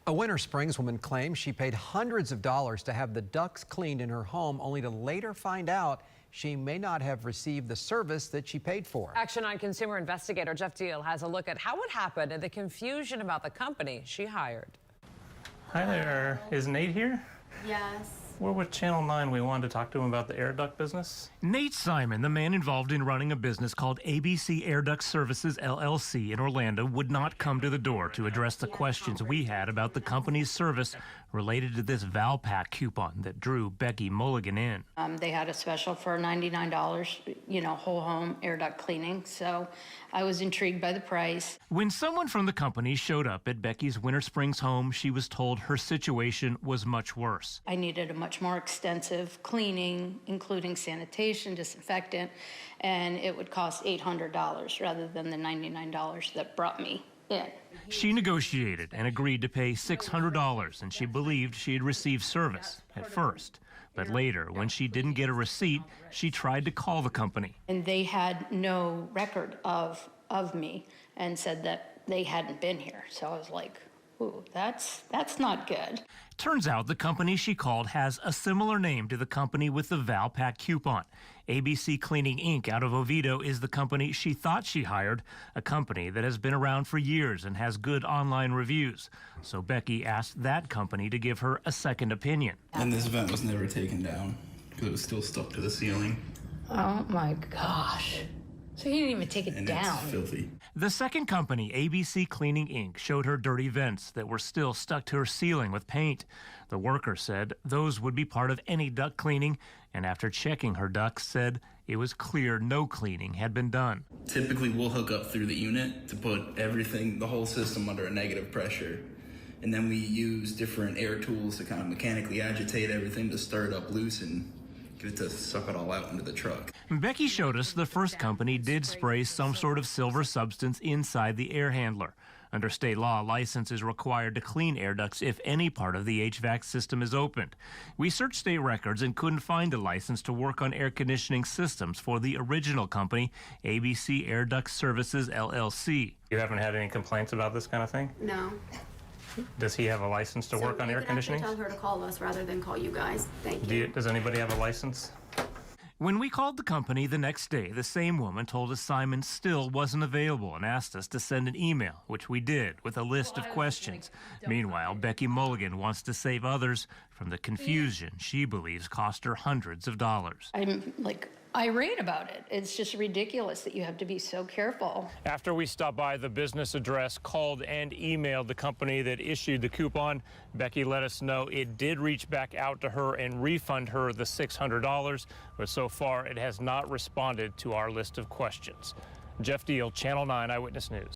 A Winter Springs woman claims she paid hundreds of dollars to have the ducts cleaned in her home, only to later find out she may not have received the service that she paid for. Action on Consumer Investigator Jeff Deal has a look at how it happened and the confusion about the company she hired. Hi there. Is Nate here? Yes. We're with Channel 9. We wanted to talk to him about the air duct business. Nate Simon, the man involved in running a business called ABC Air Duct Services LLC in Orlando, would not come to the door to address the questions we had about the company's service related to this Valpak coupon that drew Becky Mulligan in. They had a special for $99, whole home air duct cleaning. So I was intrigued by the price. When someone from the company showed up at Becky's Winter Springs home, she was told her situation was much worse. I needed a much more extensive cleaning, including sanitation, disinfectant, and it would cost $800 rather than the $99 that brought me in. She negotiated and agreed to pay $600, and she believed she had received service at first. But later, when she didn't get a receipt, she tried to call the company. And they had no record of me and said that they hadn't been here. So I was like, ooh, that's not good. Turns out the company she called has a similar name to the company with the Valpak coupon. ABC Cleaning Inc. out of Oviedo is the company she thought she hired, a company that has been around for years and has good online reviews. So Becky asked that company to give her a second opinion. And this vent was never taken down because it was still stuck to the ceiling. Oh my gosh. So he didn't even take it down. It's filthy. The second company, ABC Cleaning Inc., showed her dirty vents that were still stuck to her ceiling with paint. The worker said those would be part of any duct cleaning, and after checking her ducts, said it was clear no cleaning had been done. Typically, we'll hook up through the unit to put everything, the whole system, under a negative pressure. And then we use different air tools to kind of mechanically agitate everything to stir it up loose and get it to suck it all out into the truck. Becky showed us the first company did spray some sort of silver substance inside the air handler. Under state law, a license is required to clean air ducts if any part of the HVAC system is opened. We searched state records and couldn't find a license to work on air conditioning systems for the original company, ABC Air Duct Services LLC. You haven't had any complaints about this kind of thing? No. Does he have a license to work on air conditioning? Tell her to call us rather than call you guys. Thank you. Does anybody have a license? When we called the company the next day, the same woman told us Simon still wasn't available and asked us to send an email, which we did, with a list of questions. Meanwhile, Becky Mulligan wants to save others from the confusion she believes cost her hundreds of dollars. I'm irate about it. It's just ridiculous that you have to be so careful. After we stopped by the business address, called and emailed the company that issued the coupon, Becky let us know it did reach back out to her and refund her the $600, but so far it has not responded to our list of questions. Jeff Deal, Channel 9 Eyewitness News.